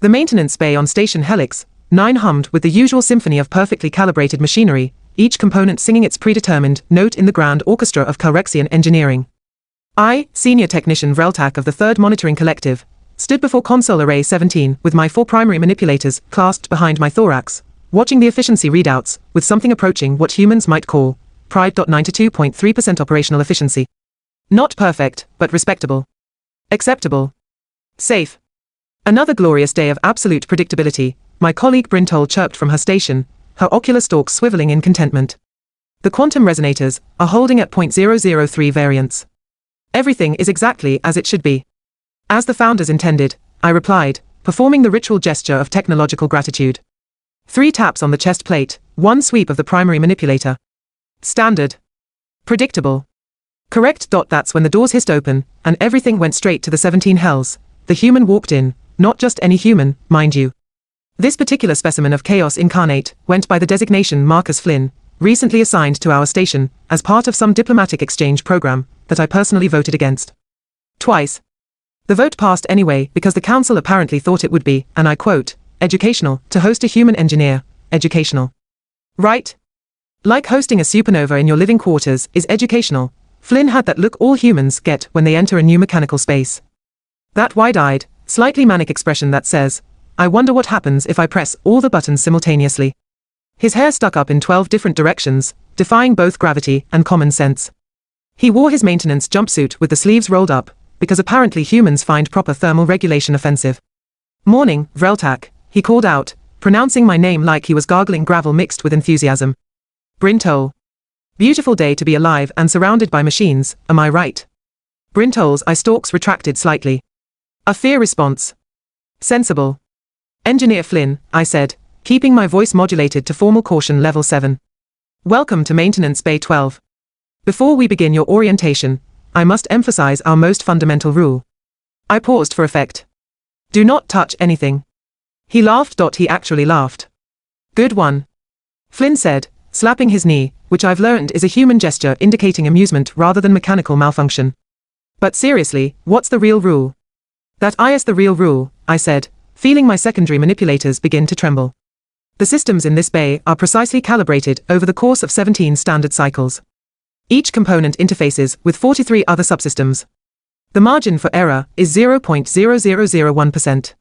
The maintenance bay on Station Helix 9 hummed with the usual symphony of perfectly calibrated machinery, each component singing its predetermined note in the grand orchestra of Calrexian engineering. I, Senior Technician Vrell-Tak of the 3rd Monitoring Collective, stood before console array 17 with my 4 primary manipulators clasped behind my thorax, watching the efficiency readouts with something approaching what humans might call pride. 92.3% operational efficiency. Not perfect, but respectable. Acceptable. Safe. Another glorious day of absolute predictability, my colleague Brintol chirped from her station, her ocular stalks swiveling in contentment. The quantum resonators are holding at 0.003 variance. Everything is exactly as it should be. As the founders intended, I replied, performing the ritual gesture of technological gratitude. 3 taps on the chest plate, 1 sweep of the primary manipulator. Standard. Predictable. Correct. That's when the doors hissed open, and everything went straight to the 17 hells. The human walked in, not just any human, mind you. This particular specimen of chaos incarnate went by the designation Marcus Flynn, recently assigned to our station, as part of some diplomatic exchange program that I personally voted against. Twice. The vote passed anyway because the council apparently thought it would be, and I quote, educational, to host a human engineer, educational. Right? Like hosting a supernova in your living quarters is educational, Flynn had that look all humans get when they enter a new mechanical space. That wide-eyed, slightly manic expression that says, I wonder what happens if I press all the buttons simultaneously. His hair stuck up in 12 different directions, defying both gravity and common sense. He wore his maintenance jumpsuit with the sleeves rolled up, because apparently humans find proper thermal regulation offensive. Morning, Vrell-Tak, he called out, pronouncing my name like he was gargling gravel mixed with enthusiasm. Brintol. Beautiful day to be alive and surrounded by machines, am I right? Brintol's eye stalks retracted slightly. A fear response. Sensible. Engineer Flynn, I said, keeping my voice modulated to formal caution level 7. Welcome to Maintenance Bay 12. Before we begin your orientation, I must emphasize our most fundamental rule. I paused for effect. Do not touch anything. He laughed. He actually laughed. Good one. Flynn said, slapping his knee, which I've learned is a human gesture indicating amusement rather than mechanical malfunction. But seriously, what's the real rule? That is the real rule, I said, feeling my secondary manipulators begin to tremble. The systems in this bay are precisely calibrated over the course of 17 standard cycles. Each component interfaces with 43 other subsystems. The margin for error is 0.0001%.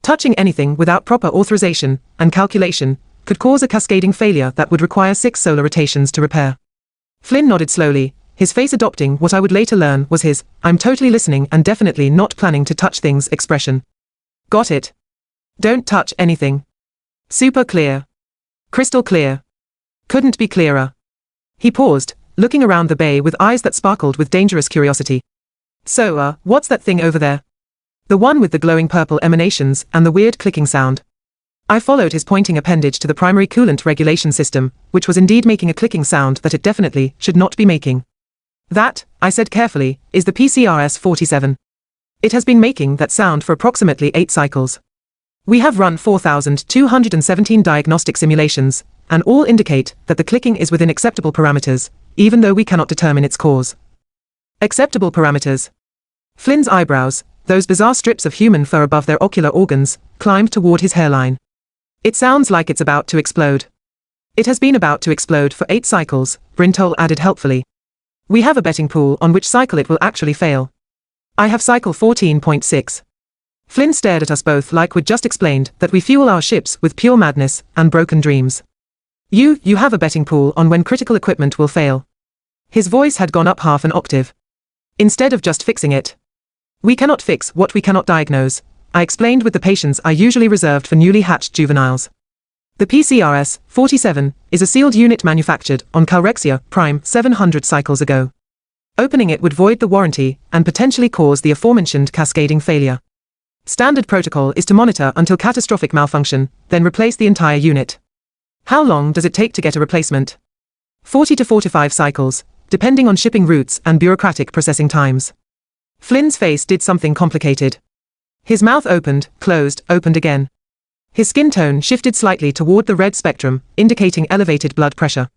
Touching anything without proper authorization and calculation could cause a cascading failure that would require 6 solar rotations to repair. Flynn nodded slowly, his face adopting what I would later learn was his, I'm totally listening and definitely not planning to touch things expression. Got it. Don't touch anything. Super clear. Crystal clear. Couldn't be clearer. He paused, looking around the bay with eyes that sparkled with dangerous curiosity. So, what's that thing over there? The one with the glowing purple emanations and the weird clicking sound. I followed his pointing appendage to the primary coolant regulation system, which was indeed making a clicking sound that it definitely should not be making. That, I said carefully, is the PCRS-47. It has been making that sound for approximately 8 cycles. We have run 4,217 diagnostic simulations, and all indicate that the clicking is within acceptable parameters, even though we cannot determine its cause. Acceptable parameters. Flynn's eyebrows, those bizarre strips of human fur above their ocular organs, climbed toward his hairline. It sounds like it's about to explode. It has been about to explode for 8 cycles, Brintol added helpfully. We have a betting pool on which cycle it will actually fail. I have cycle 14.6. Flynn stared at us both like we'd just explained that we fuel our ships with pure madness and broken dreams. You have a betting pool on when critical equipment will fail. His voice had gone up half an octave. Instead of just fixing it. We cannot fix what we cannot diagnose, I explained with the patience I usually reserved for newly hatched juveniles. The PCRS-47 is a sealed unit manufactured on Calrexia Prime 700 cycles ago. Opening it would void the warranty and potentially cause the aforementioned cascading failure. Standard protocol is to monitor until catastrophic malfunction, then replace the entire unit. How long does it take to get a replacement? 40 to 45 cycles, depending on shipping routes and bureaucratic processing times. Flynn's face did something complicated. His mouth opened, closed, opened again. His skin tone shifted slightly toward the red spectrum, indicating elevated blood pressure.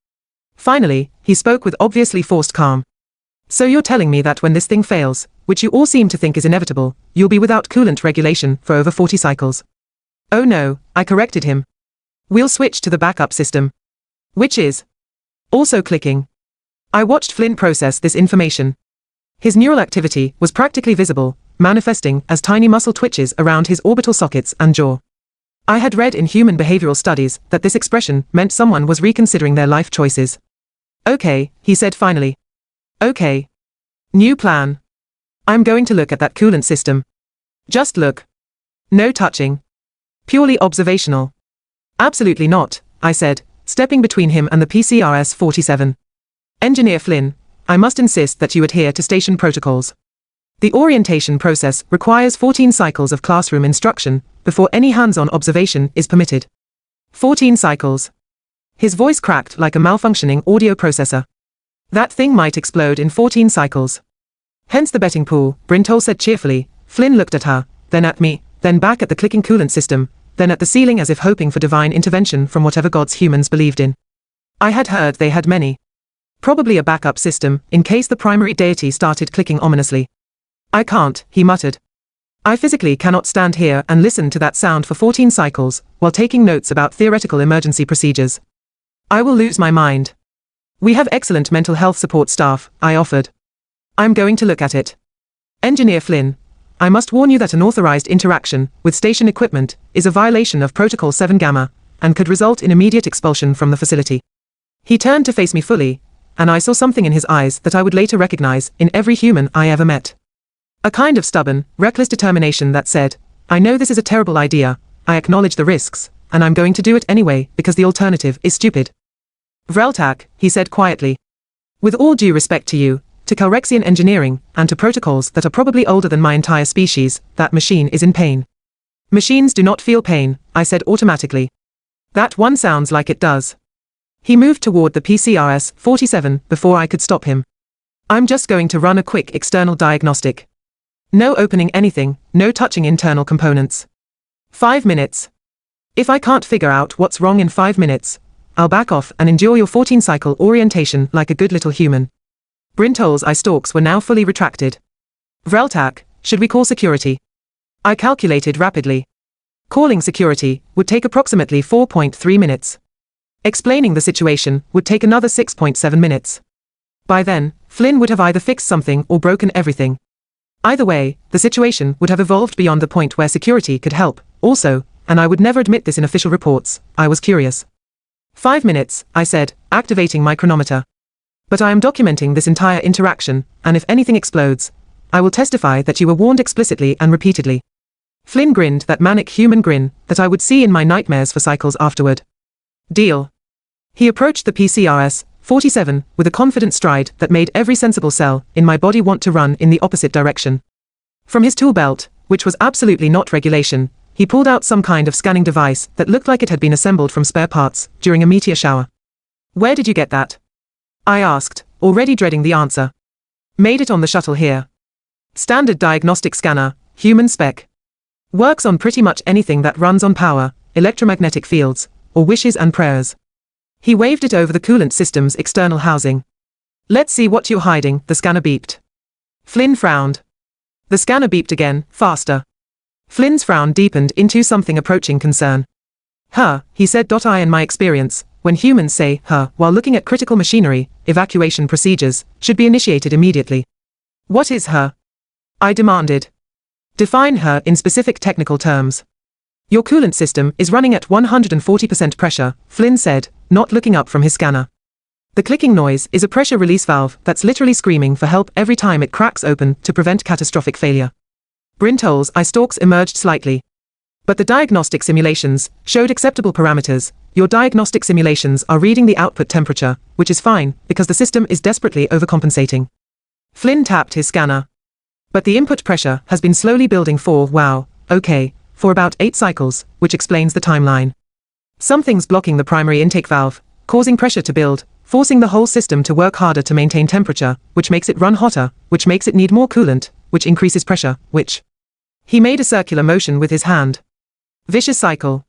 Finally, he spoke with obviously forced calm. So you're telling me that when this thing fails, which you all seem to think is inevitable, you'll be without coolant regulation for over 40 cycles. Oh no, I corrected him. We'll switch to the backup system. Which is also clicking. I watched Flynn process this information. His neural activity was practically visible, manifesting as tiny muscle twitches around his orbital sockets and jaw. I had read in human behavioral studies that this expression meant someone was reconsidering their life choices. Okay, he said finally. Okay. New plan. I'm going to look at that coolant system. Just look. No touching. Purely observational. Absolutely not, I said, stepping between him and the PCRS-47. Engineer Flynn, I must insist that you adhere to station protocols. The orientation process requires 14 cycles of classroom instruction before any hands-on observation is permitted. 14 cycles. His voice cracked like a malfunctioning audio processor. That thing might explode in 14 cycles. Hence the betting pool, Brintol said cheerfully. Flynn looked at her, then at me, then back at the clicking coolant system, then at the ceiling as if hoping for divine intervention from whatever gods humans believed in. I had heard they had many. Probably a backup system, in case the primary deity started clicking ominously. I can't, he muttered. I physically cannot stand here and listen to that sound for 14 cycles, while taking notes about theoretical emergency procedures. I will lose my mind. We have excellent mental health support staff, I offered. I'm going to look at it. Engineer Flynn, I must warn you that unauthorized interaction with station equipment is a violation of Protocol 7 Gamma, and could result in immediate expulsion from the facility. He turned to face me fully, and I saw something in his eyes that I would later recognize in every human I ever met. A kind of stubborn, reckless determination that said, I know this is a terrible idea, I acknowledge the risks, and I'm going to do it anyway because the alternative is stupid. Vrell-Tak, he said quietly. With all due respect to you, to Calrexian engineering, and to protocols that are probably older than my entire species, that machine is in pain. Machines do not feel pain, I said automatically. That one sounds like it does. He moved toward the PCRS-47 before I could stop him. I'm just going to run a quick external diagnostic. No opening anything, no touching internal components. 5 minutes. If I can't figure out what's wrong in 5 minutes, I'll back off and endure your 14-cycle orientation like a good little human. Brintol's eye stalks were now fully retracted. Vrell-Tak, should we call security? I calculated rapidly. Calling security would take approximately 4.3 minutes. Explaining the situation would take another 6.7 minutes. By then, Flynn would have either fixed something or broken everything. Either way, the situation would have evolved beyond the point where security could help, also, and I would never admit this in official reports, I was curious. 5 minutes, I said, activating my chronometer. But I am documenting this entire interaction, and if anything explodes, I will testify that you were warned explicitly and repeatedly. Flynn grinned that manic human grin that I would see in my nightmares for cycles afterward. Deal. He approached the PCRS-47 with a confident stride that made every sensible cell in my body want to run in the opposite direction. From his tool belt, which was absolutely not regulation, he pulled out some kind of scanning device that looked like it had been assembled from spare parts during a meteor shower. Where did you get that? I asked, already dreading the answer. Made it on the shuttle here. Standard diagnostic scanner, human spec. Works on pretty much anything that runs on power, electromagnetic fields, or wishes and prayers. He waved it over the coolant system's external housing. Let's see what you're hiding, the scanner beeped. Flynn frowned. The scanner beeped again, faster. Flynn's frown deepened into something approaching concern. He said. I in my experience, when humans say while looking at critical machinery, evacuation procedures should be initiated immediately. What is I demanded. Define in specific technical terms. Your coolant system is running at 140% pressure, Flynn said, not looking up from his scanner. The clicking noise is a pressure release valve that's literally screaming for help every time it cracks open to prevent catastrophic failure. Brintol's eye stalks emerged slightly. But the diagnostic simulations showed acceptable parameters. Your diagnostic simulations are reading the output temperature, which is fine, because the system is desperately overcompensating. Flynn tapped his scanner. But the input pressure has been slowly building for about 8 cycles, which explains the timeline. Something's blocking the primary intake valve, causing pressure to build, forcing the whole system to work harder to maintain temperature, which makes it run hotter, which makes it need more coolant, which increases pressure, which... He made a circular motion with his hand. Vicious cycle.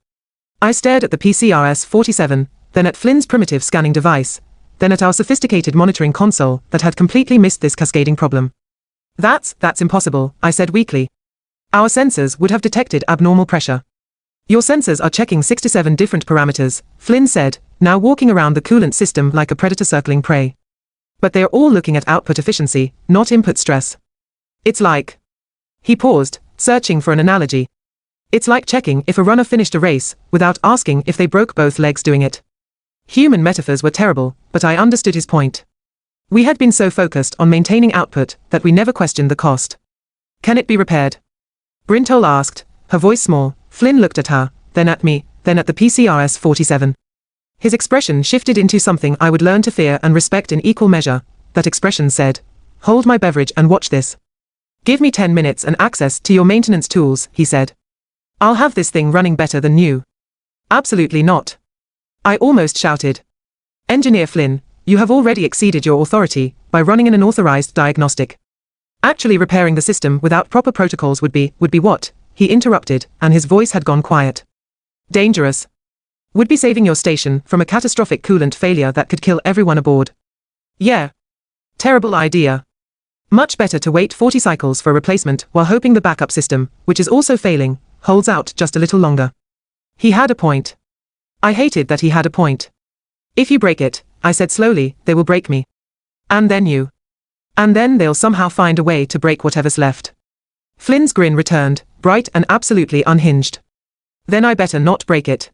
I stared at the PCRS-47, then at Flynn's primitive scanning device, then at our sophisticated monitoring console that had completely missed this cascading problem. That's impossible, I said weakly. Our sensors would have detected abnormal pressure. Your sensors are checking 6 to 7 different parameters, Flynn said, now walking around the coolant system like a predator circling prey. But they are all looking at output efficiency, not input stress. It's like... He paused, searching for an analogy. It's like checking if a runner finished a race, without asking if they broke both legs doing it. Human metaphors were terrible, but I understood his point. We had been so focused on maintaining output that we never questioned the cost. Can it be repaired? Brintol asked, her voice small. Flynn looked at her, then at me, then at the PCRS-47. His expression shifted into something I would learn to fear and respect in equal measure. That expression said, "Hold my beverage and watch this. Give me 10 minutes and access to your maintenance tools," he said. "I'll have this thing running better than new." "Absolutely not," I almost shouted. "Engineer Flynn, you have already exceeded your authority by running an unauthorized diagnostic. Actually repairing the system without proper protocols would be what?" He interrupted, and his voice had gone quiet. "Dangerous. Would be saving your station from a catastrophic coolant failure that could kill everyone aboard." "Yeah. Terrible idea. Much better to wait 40 cycles for a replacement while hoping the backup system, which is also failing, holds out just a little longer." He had a point. I hated that he had a point. "If you break it," I said slowly, "they will break me. And then you. And then they'll somehow find a way to break whatever's left." Flynn's grin returned, bright and absolutely unhinged. "Then I better not break it."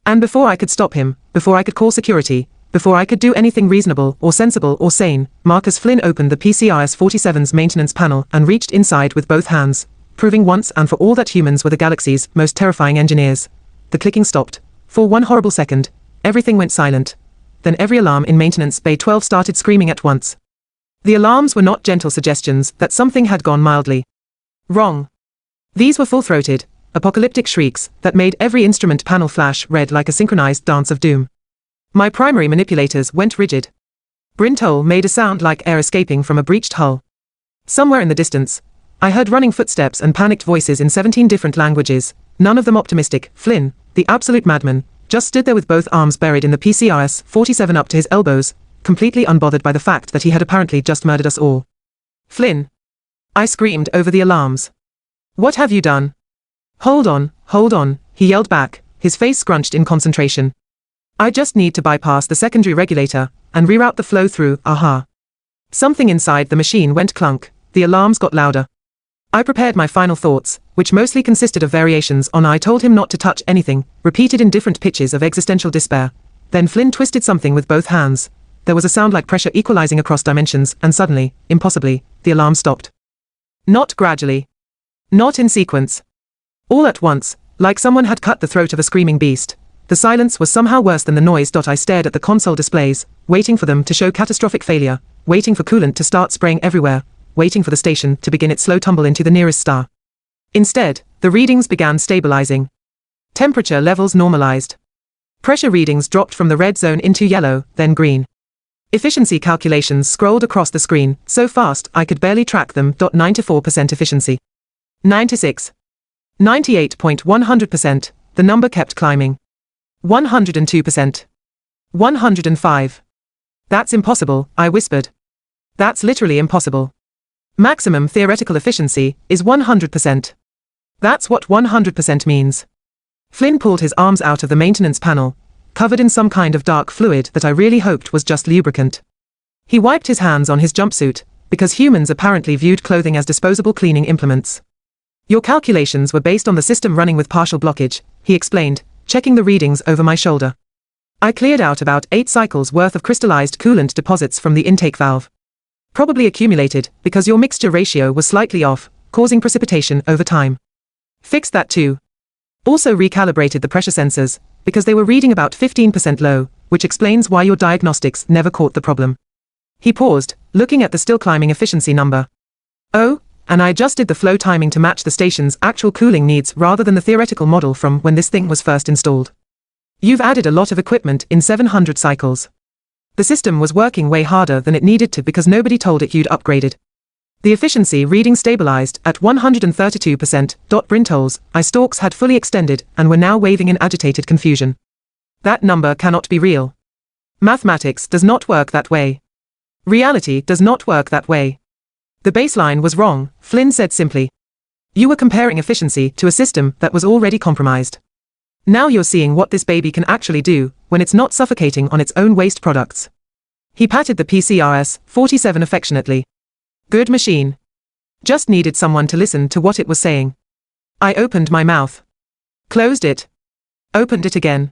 And before I could stop him, before I could call security, before I could do anything reasonable or sensible or sane, Marcus Flynn opened the PCRS-47's maintenance panel and reached inside with both hands, proving once and for all that humans were the galaxy's most terrifying engineers. The clicking stopped. For one horrible second, everything went silent. Then every alarm in Maintenance Bay 12 started screaming at once. The alarms were not gentle suggestions that something had gone mildly wrong. These were full-throated, apocalyptic shrieks that made every instrument panel flash red like a synchronized dance of doom. My primary manipulators went rigid. Brintol made a sound like air escaping from a breached hull. Somewhere in the distance, I heard running footsteps and panicked voices in 17 different languages, none of them optimistic. Flynn, the absolute madman, just stood there with both arms buried in the PCRS-47 up to his elbows, completely unbothered by the fact that he had apparently just murdered us all. "Flynn!" I screamed over the alarms. "What have you done?" Hold on, he yelled back, his face scrunched in concentration. "I just need to bypass the secondary regulator and reroute the flow through, aha." Something inside the machine went clunk, the alarms got louder. I prepared my final thoughts, which mostly consisted of variations on "I told him not to touch anything," repeated in different pitches of existential despair. Then Flynn twisted something with both hands. There was a sound like pressure equalizing across dimensions, and suddenly, impossibly, the alarm stopped. Not gradually. Not in sequence. All at once, like someone had cut the throat of a screaming beast. The silence was somehow worse than the noise. I stared at the console displays, waiting for them to show catastrophic failure, waiting for coolant to start spraying everywhere, waiting for the station to begin its slow tumble into the nearest star. Instead, the readings began stabilizing. Temperature levels normalized. Pressure readings dropped from the red zone into yellow, then green. Efficiency calculations scrolled across the screen, so fast I could barely track them. 94% efficiency. 96. 98.100%, the number kept climbing. 102%. 105. "That's impossible," I whispered. "That's literally impossible. Maximum theoretical efficiency is 100%. That's what 100% means." Flynn pulled his arms out of the maintenance panel, covered in some kind of dark fluid that I really hoped was just lubricant. He wiped his hands on his jumpsuit, because humans apparently viewed clothing as disposable cleaning implements. "Your calculations were based on the system running with partial blockage," he explained, checking the readings over my shoulder. "I cleared out about 8 cycles worth of crystallized coolant deposits from the intake valve. Probably accumulated, because your mixture ratio was slightly off, causing precipitation over time. Fixed that too. Also recalibrated the pressure sensors, because they were reading about 15% low, which explains why your diagnostics never caught the problem." He paused, looking at the still climbing efficiency number. "Oh, and I adjusted the flow timing to match the station's actual cooling needs rather than the theoretical model from when this thing was first installed. You've added a lot of equipment in 700 cycles. The system was working way harder than it needed to because nobody told it you'd upgraded." The efficiency reading stabilized at 132%. Brintol's eye stalks had fully extended and were now waving in agitated confusion. "That number cannot be real. Mathematics does not work that way. Reality does not work that way. The baseline was wrong," Flynn said simply. "You were comparing efficiency to a system that was already compromised. Now you're seeing what this baby can actually do, when it's not suffocating on its own waste products. He patted the PCRS-47 affectionately. Good machine. Just needed someone to listen to what it was saying. I opened my mouth. Closed it. Opened it again.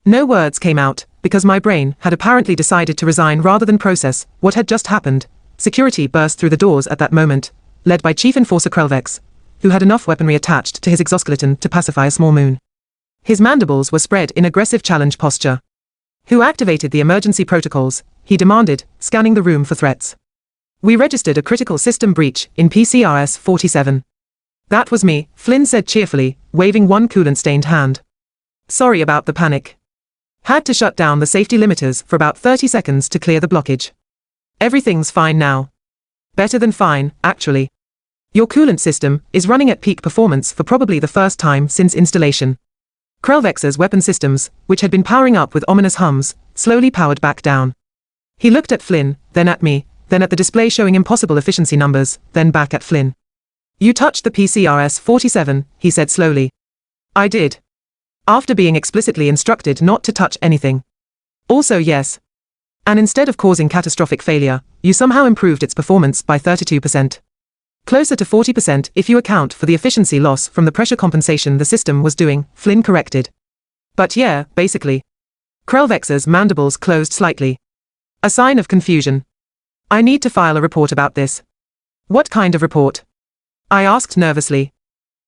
No words came out, because my brain had apparently decided to resign rather than process what had just happened. Security burst through the doors at that moment, led by Chief Enforcer Vrell-Tak, who had enough weaponry attached to his exoskeleton to pacify a small moon. His mandibles were spread in aggressive challenge posture. Who activated the emergency protocols? He demanded, scanning the room for threats. We registered a critical system breach in PCRS-47. That was me, Flynn said cheerfully, waving one coolant-stained hand. Sorry about the panic. Had to shut down the safety limiters for about 30 seconds to clear the blockage. Everything's fine now. Better than fine, actually. Your coolant system is running at peak performance for probably the first time since installation. Vrell-Tak's weapon systems, which had been powering up with ominous hums, slowly powered back down. He looked at Flynn, then at me, then at the display showing impossible efficiency numbers, then back at Flynn. You touched the PCRS-47, he said slowly. I did. After being explicitly instructed not to touch anything. Also yes. And instead of causing catastrophic failure, you somehow improved its performance by 32%. Closer to 40% if you account for the efficiency loss from the pressure compensation the system was doing, Flynn corrected. But yeah, basically. Vrell-Tak's mandibles closed slightly. A sign of confusion. I need to file a report about this. What kind of report? I asked nervously.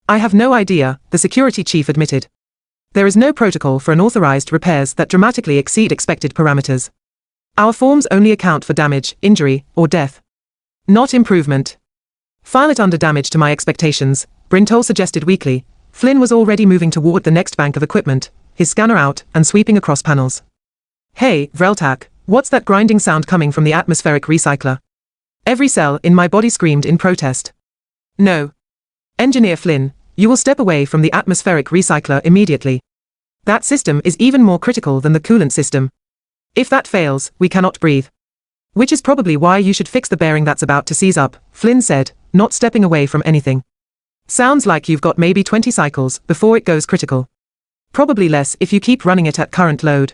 I have no idea, the security chief admitted. There is no protocol for unauthorized repairs that dramatically exceed expected parameters. Our forms only account for damage, injury, or death. Not improvement. File it under damage to my expectations, Vrell-Tak suggested weakly. Flynn was already moving toward the next bank of equipment, his scanner out and sweeping across panels. Hey, Vrell-Tak, what's that grinding sound coming from the atmospheric recycler? Every cell in my body screamed in protest. No. Engineer Flynn, you will step away from the atmospheric recycler immediately. That system is even more critical than the coolant system. If that fails, we cannot breathe. Which is probably why you should fix the bearing that's about to seize up, Flynn said, not stepping away from anything. Sounds like you've got maybe 20 cycles before it goes critical. Probably less if you keep running it at current load.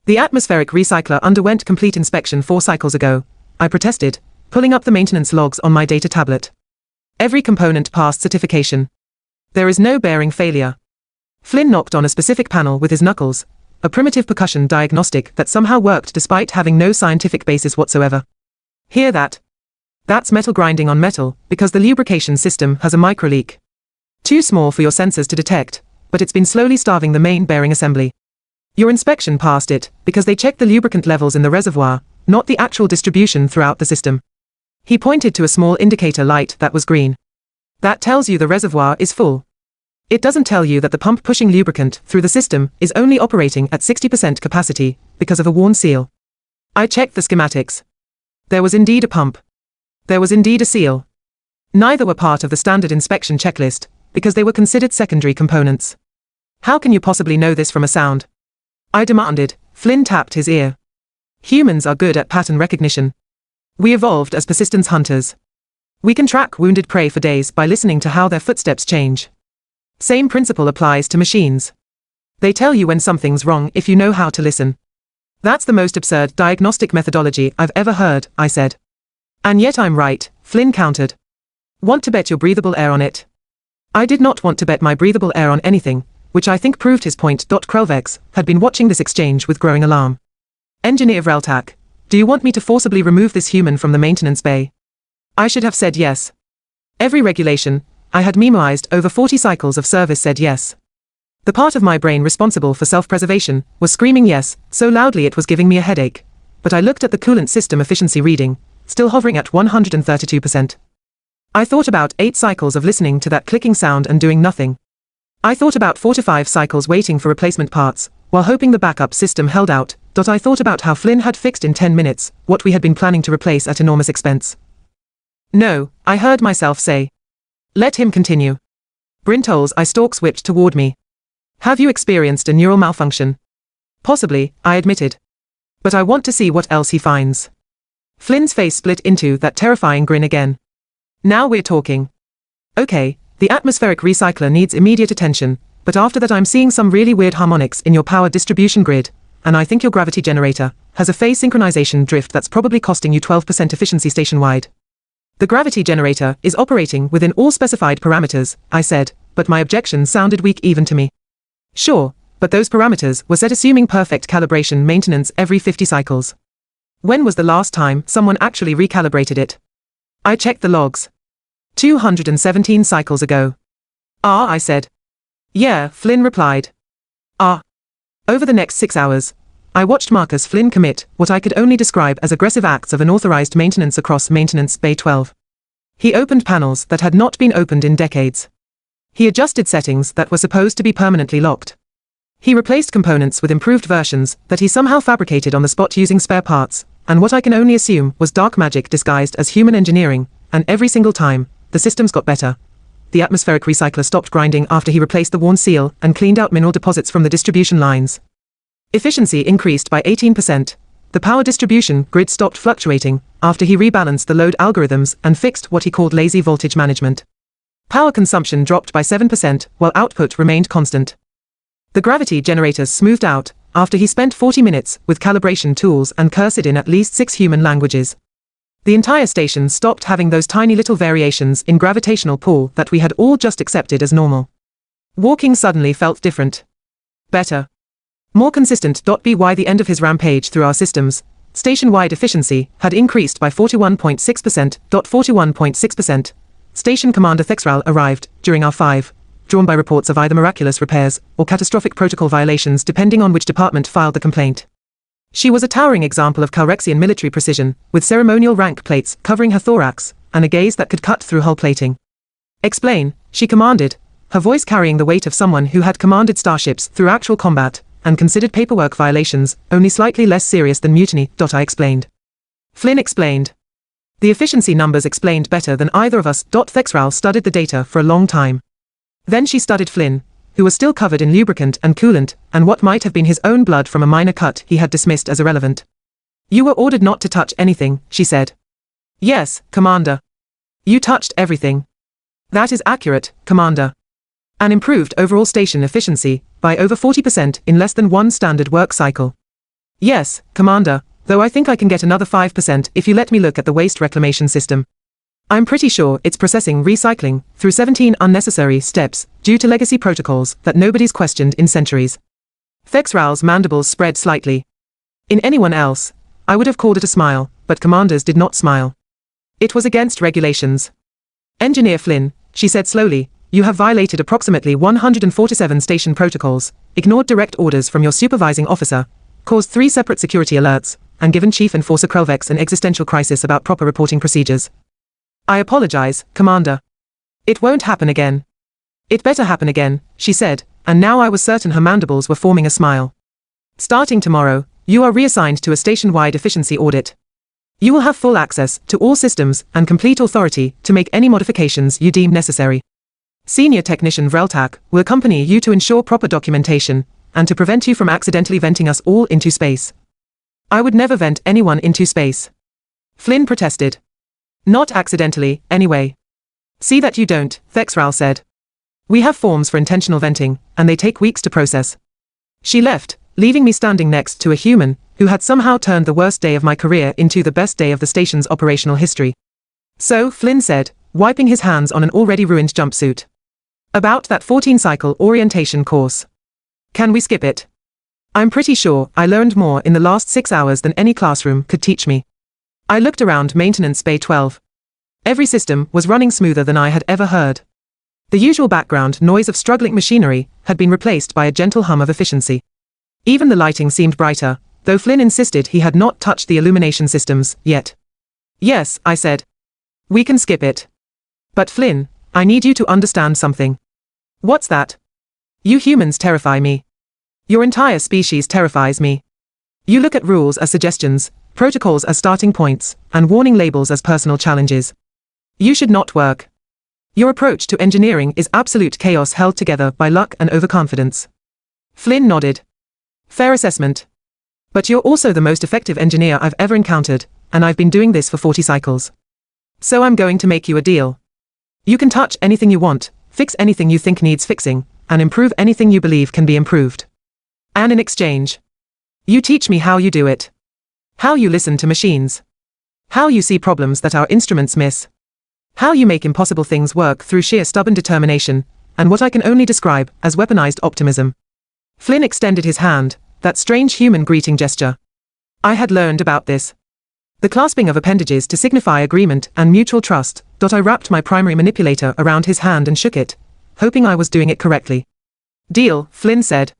The atmospheric recycler underwent complete inspection 4 cycles ago, I protested, pulling up the maintenance logs on my data tablet. Every component passed certification. There is no bearing failure. Flynn knocked on a specific panel with his knuckles, a primitive percussion diagnostic that somehow worked despite having no scientific basis whatsoever. Hear that? That's metal grinding on metal, because the lubrication system has a micro-leak. Too small for your sensors to detect, but it's been slowly starving the main bearing assembly. Your inspection passed it, because they checked the lubricant levels in the reservoir, not the actual distribution throughout the system. He pointed to a small indicator light that was green. That tells you the reservoir is full. It doesn't tell you that the pump pushing lubricant through the system is only operating at 60% capacity, because of a worn seal. I checked the schematics. There was indeed a pump. There was indeed a seal. Neither were part of the standard inspection checklist, because they were considered secondary components. How can you possibly know this from a sound? I demanded. Flynn tapped his ear. Humans are good at pattern recognition. We evolved as persistence hunters. We can track wounded prey for days by listening to how their footsteps change. Same principle applies to machines. They tell you when something's wrong if you know how to listen. That's the most absurd diagnostic methodology I've ever heard, I said. And yet I'm right, Flynn countered. Want to bet your breathable air on it? I did not want to bet my breathable air on anything, which I think proved his point. Vrell-Tak had been watching this exchange with growing alarm. Engineer Vrell-Tak, do you want me to forcibly remove this human from the maintenance bay? I should have said yes. Every regulation I had memoized over 40 cycles of service said yes. The part of my brain responsible for self-preservation was screaming yes, so loudly it was giving me a headache. But I looked at the coolant system efficiency reading, still hovering at 132%. I thought about 8 cycles of listening to that clicking sound and doing nothing. I thought about 4 to 5 cycles waiting for replacement parts, while hoping the backup system held out. I thought about how Flynn had fixed in 10 minutes what we had been planning to replace at enormous expense. No, I heard myself say. Let him continue. Vrell-Tak's eye stalks whipped toward me. Have you experienced a neural malfunction? Possibly, I admitted. But I want to see what else he finds. Flynn's face split into that terrifying grin again. Now we're talking. Okay, the atmospheric recycler needs immediate attention, but after that I'm seeing some really weird harmonics in your power distribution grid, and I think your gravity generator has a phase synchronization drift that's probably costing you 12% efficiency station-wide. The gravity generator is operating within all specified parameters, I said, but my objections sounded weak even to me. Sure, but those parameters were set assuming perfect calibration maintenance every 50 cycles. When was the last time someone actually recalibrated it? I checked the logs. 217 cycles ago. Ah, I said. Yeah, Flynn replied. Ah. Over the next 6 hours, I watched Marcus Flynn commit what I could only describe as aggressive acts of unauthorized maintenance across Maintenance Bay 12. He opened panels that had not been opened in decades. He adjusted settings that were supposed to be permanently locked. He replaced components with improved versions that he somehow fabricated on the spot using spare parts, and what I can only assume was dark magic disguised as human engineering, and every single time, the systems got better. The atmospheric recycler stopped grinding after he replaced the worn seal and cleaned out mineral deposits from the distribution lines. Efficiency increased by 18%. The power distribution grid stopped fluctuating after he rebalanced the load algorithms and fixed what he called lazy voltage management. Power consumption dropped by 7% while output remained constant. The gravity generators smoothed out after he spent 40 minutes with calibration tools and cursed in at least 6 human languages. The entire station stopped having those tiny little variations in gravitational pull that we had all just accepted as normal. Walking suddenly felt different. Better. More consistent. By the end of his rampage through our systems, station-wide efficiency had increased by 41.6%. 41.6%. Station Commander Thexral arrived during our 5, drawn by reports of either miraculous repairs or catastrophic protocol violations depending on which department filed the complaint. She was a towering example of Calrexian military precision, with ceremonial rank plates covering her thorax, and a gaze that could cut through hull plating. Explain, she commanded, her voice carrying the weight of someone who had commanded starships through actual combat, and considered paperwork violations only slightly less serious than mutiny. I explained. Flynn explained. The efficiency numbers explained better than either of us. Thexral studied the data for a long time. Then she studied Flynn, who was still covered in lubricant and coolant, and what might have been his own blood from a minor cut he had dismissed as irrelevant. You were ordered not to touch anything, she said. Yes, Commander. You touched everything. That is accurate, Commander. And improved overall station efficiency by over 40% in less than one standard work cycle. Yes, Commander, though I think I can get another 5% if you let me look at the waste reclamation system. I'm pretty sure it's processing recycling through 17 unnecessary steps due to legacy protocols that nobody's questioned in centuries. Thexral's mandibles spread slightly. In anyone else, I would have called it a smile, but commanders did not smile. It was against regulations. Engineer Flynn, she said slowly, you have violated approximately 147 station protocols, ignored direct orders from your supervising officer, caused 3 separate security alerts, and given Chief Enforcer Krelvex an existential crisis about proper reporting procedures. I apologize, Commander. It won't happen again. It better happen again, she said, and now I was certain her mandibles were forming a smile. Starting tomorrow, you are reassigned to a station-wide efficiency audit. You will have full access to all systems and complete authority to make any modifications you deem necessary. Senior Technician Vrell-Tak will accompany you to ensure proper documentation and to prevent you from accidentally venting us all into space. I would never vent anyone into space. Flynn protested. Not accidentally, anyway. See that you don't, Thexral said. We have forms for intentional venting, and they take weeks to process. She left, leaving me standing next to a human who had somehow turned the worst day of my career into the best day of the station's operational history. So, Flynn said, wiping his hands on an already ruined jumpsuit. About that 14-cycle orientation course. Can we skip it? I'm pretty sure I learned more in the last 6 hours than any classroom could teach me. I looked around Maintenance Bay 12. Every system was running smoother than I had ever heard. The usual background noise of struggling machinery had been replaced by a gentle hum of efficiency. Even the lighting seemed brighter, though Flynn insisted he had not touched the illumination systems yet. Yes, I said. We can skip it. But Flynn, I need you to understand something. What's that? You humans terrify me. Your entire species terrifies me. You look at rules as suggestions, protocols as starting points, and warning labels as personal challenges. You should not work. Your approach to engineering is absolute chaos held together by luck and overconfidence. Flynn nodded. Fair assessment. But you're also the most effective engineer I've ever encountered, and I've been doing this for 40 cycles. So I'm going to make you a deal. You can touch anything you want, fix anything you think needs fixing, and improve anything you believe can be improved. And in exchange, you teach me how you do it. How you listen to machines. How you see problems that our instruments miss. How you make impossible things work through sheer stubborn determination, and what I can only describe as weaponized optimism. Flynn extended his hand, that strange human greeting gesture. I had learned about this. The clasping of appendages to signify agreement and mutual trust. I wrapped my primary manipulator around his hand and shook it, hoping I was doing it correctly. Deal, Flynn said.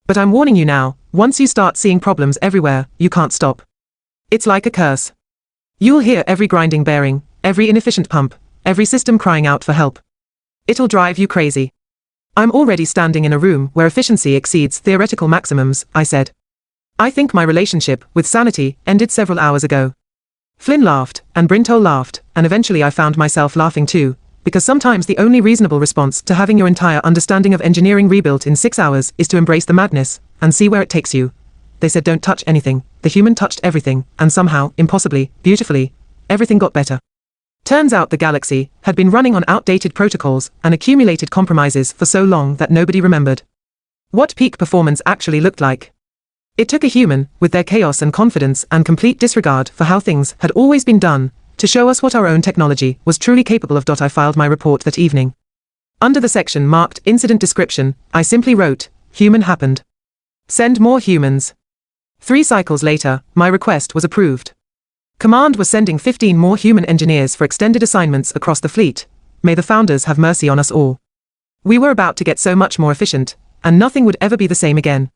But I'm warning you now, once you start seeing problems everywhere, you can't stop. It's like a curse. You'll hear every grinding bearing, every inefficient pump, every system crying out for help. It'll drive you crazy. I'm already standing in a room where efficiency exceeds theoretical maximums, I said. I think my relationship with sanity ended several hours ago. Flynn laughed, and Brintoul laughed, and eventually I found myself laughing too, because sometimes the only reasonable response to having your entire understanding of engineering rebuilt in 6 hours is to embrace the madness, and see where it takes you. They said don't touch anything, the human touched everything, and somehow, impossibly, beautifully, everything got better. Turns out the galaxy had been running on outdated protocols and accumulated compromises for so long that nobody remembered what peak performance actually looked like. It took a human, with their chaos and confidence and complete disregard for how things had always been done, to show us what our own technology was truly capable of. I filed my report that evening. Under the section marked Incident Description, I simply wrote, Human happened. Send more humans. 3 cycles later, my request was approved. Command was sending 15 more human engineers for extended assignments across the fleet. May the founders have mercy on us all. We were about to get so much more efficient, and nothing would ever be the same again.